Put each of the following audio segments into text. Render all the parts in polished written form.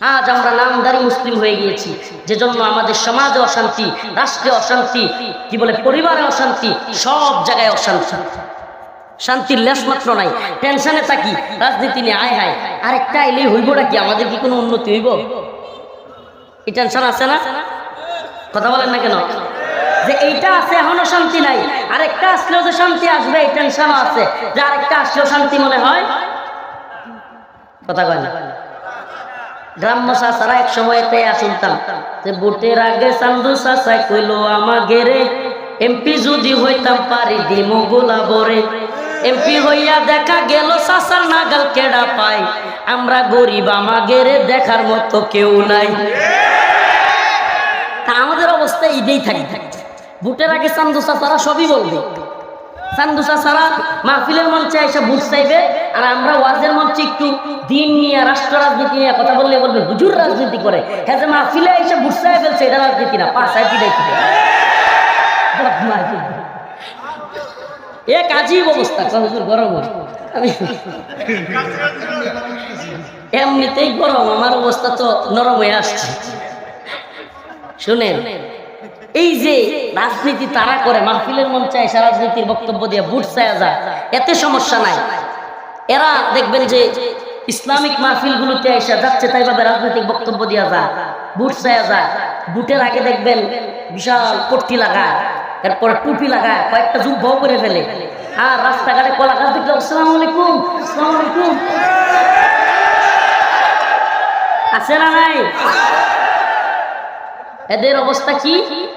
আজ আমরা নামধারী মুসলিম হয়ে গিয়েছি, যে জন্য আমাদের সমাজে অশান্তি, রাষ্ট্রে অশান্তি, কি বলে পরিবারে অশান্তি, সব জায়গায় অশান্তি। শান্তির লেশ মাত্র নাই, টেনশনে থাকি, রাজনীতি নিয়ে আয় হায় আরেকটা এলেই হইবটা কি, আমাদের কি কোনো উন্নতি হইব? এই টেনশন আছে না? কথা বলেন না কেন? যে এইটা আছে এখনো শান্তি নাই, আরেকটা আসলেও যে শান্তি আসবে এই টেনশনও আছে, যে আরেকটা আসলেও শান্তি মনে হয়। কথা কয় না? গ্রাম্য চাচারা এক সময়তে শুনতাম যে ভোটের আগে চান্দু চাচা কইলো আমাকে রে, এমপি যদি হইতাম পারি দিমো গোলাবরে। এমপি হইয়া দেখা গেল চাচার নাগাল কেডা পাই, আমরা গরিব আমাকে রে দেখার মতো কেউ নাই। তা আমাদের অবস্থা এইটাই থাকি। ভোটের আগে চান্দু চাচারা সবই বলবে, চান্দু চাচারা মাহফিলের মঞ্চে এসে ভোট চাইবে, আর আমরা ওয়াজের মঞ্চে একটু দিন নিয়ে রাষ্ট্র রাজনীতি নিয়ে কথা বললে বলবে হুজুর রাজনীতি করে। হ্যাঁ, যে মাহফিলে এসে ভোট চাই ফেলছে এটা রাজনীতি না, পাশায় পিড়াই এক আজীব অবস্থা। হুজুর গরম, আমি এমনিতেই গরম, আমার অবস্থা তো নরম হয়ে আসছে। শুনেন, এই যে রাজনীতি তারা করে মাহফিলের মঞ্চে এসে রাজনীতির বক্তব্য দিয়ে ভোট চায়া যায়, এতে সমস্যা নাই। এরা দেখবেন যে ইসলামিক মাহফিলগুলোতে এসে যাচ্ছে তাই ভাবে রাজনৈতিক বক্তব্য দেওয়া যায়, ভোট চায়া যায়। ভোটের আগে দেখবেন বিশাল পট্টি লাগায়, এরপর টুপি লাগায়, কয়েকটা যুব্বও করে ফেলে, আর রাস্তাঘাটে কলা গাছ দেখলে আসসালামু আলাইকুম আসসালামু আলাইকুম আছে না নাই? এদের অবস্থা কি?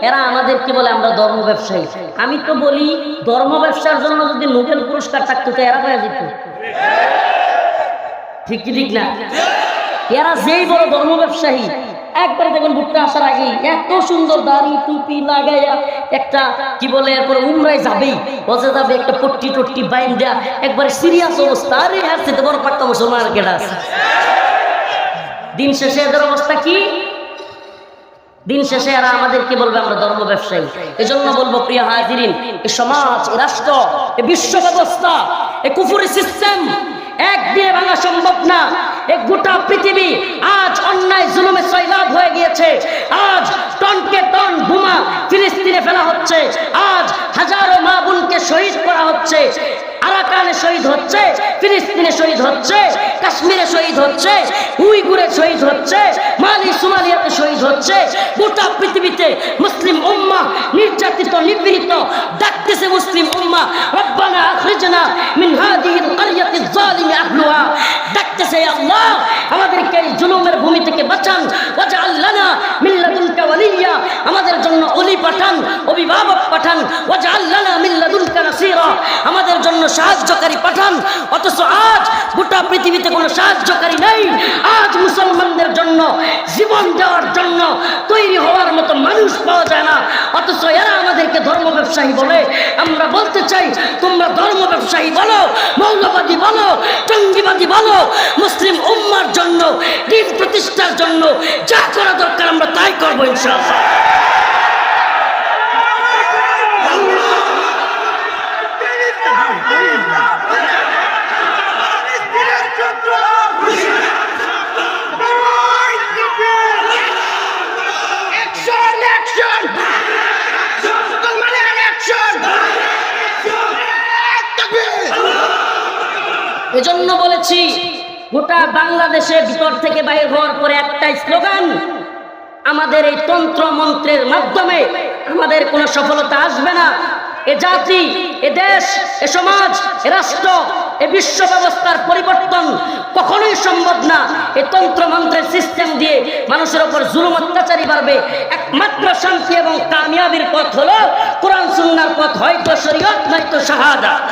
এরা আমাদেরকে বলে আমরা ধর্ম ব্যবসায়ী। আমি তো বলি ধর্ম ব্যবসার জন্য যদি নোবেল পুরস্কার থাকতো তো এরা পাওয়া যেত। ঠিক কি ঠিক না? এরা যেই বড় ধর্ম ব্যবসায়ী, একবারে দেখুন ভুট্টা আসার আগেই এত সুন্দর দাড়ি টুপি লাগাইয়া একটা কি বলে, এরপরে উমরায় যাবেই, বসে যাবে একটা পট্টি টট্টি বাইন দেয়া, একবারে সিরিয়াস অবস্থা। আরে হ্যাঁ, সেটা বড় পাক্কা মুসলমান কেডা আছে। দিন শেষে এদের অবস্থা কি? দিন শেষে এরা আমাদেরকে বলবে আমরা ধর্ম ব্যবসায়ী। এজন্য বলবো প্রিয় হাজিরিন, এই সমাজ, এই রাষ্ট্র, এই বিশ্ব ব্যবস্থা, এই কুফুরি সিস্টেম একদিনে ভাঙা সম্ভব না। এই গোটা পৃথিবী আজ অন্যায় জুলুমে সয়লাব হয়ে গিয়েছে। আজ টনকে টন বোমা ফিলিস্তিনে ফেলা হচ্ছে, আজ হাজারো মা বোনকে শহীদ করা হচ্ছে। আরাকানে শহীদ হচ্ছে, ফিলিস্তিনে শহীদ হচ্ছে, কাশ্মীরে শহীদ হচ্ছে, উইগুরে শহীদ হচ্ছে, মালি সোমালিয়াতে শহীদ হচ্ছে। গোটা পৃথিবীতে মুসলিম উম্মাহ নির্যাতিত, নিপীড়িত, ডাকতেছে মুসলিম উম্মাহ রব্বানা আখরিজনা মিন হাদিহিল ক্বরিয়াতিজ যালিমি আহলুহা। ডাকতেছে আল্লাহ আমাদেরকে এই জুলুমের ভূমি থেকে বাঁচান, ওয়াজআল লানা মিন লাদুনকা ওয়ালিয়্যা, আমাদের জন্য ওলি পাঠান, অভিভাবক পাঠান, ওয়াজআল লানা মিন লাদুনকা নাসীরা, আমাদের জন্য সাহায্যকারী পাঠান। অথচ আজ গোটা পৃথিবীতে কোনো সাহায্যকারী নেই। আজ মুসলমানদের জন্য জীবন দেওয়ার জন্য তৈরি হওয়ার মতো মানুষ পাওয়া যায় না। অথচ এরা আমাদেরকে ধর্ম ব্যবসায়ী বলে। আমরা বলতে চাই, তোমরা ধর্ম ব্যবসায়ী বলো, মৌলবাদী বলো, টঙ্গিবাদী বলো, মুসলিম উম্মার জন্য, দিন প্রতিষ্ঠার জন্য যা করা দরকার আমরা তাই করবো ইনশাআল্লাহ। এজন্য বলেছি, গোটা বাংলাদেশে ভিতর থেকে বাইরে হওয়ার পরে একটাই স্লোগান, আমাদের এই তন্ত্র মন্ত্রের মাধ্যমে আমাদের কোনো সফলতা আসবে না। এ জাতি, এ দেশ, এ সমাজ, এ রাষ্ট্র, এ বিশ্ব ব্যবস্থার পরিবর্তন কখনোই সম্ভব না। এই তন্ত্র মন্ত্রের সিস্টেম দিয়ে মানুষের উপর জুলুম অত্যাচারই বাড়বে। একমাত্র শান্তি এবং কামিয়াবির পথ হলো কোরআন সুন্নাহর পথ, হয়তো শরীয়ত নয়তো শাহাদাত।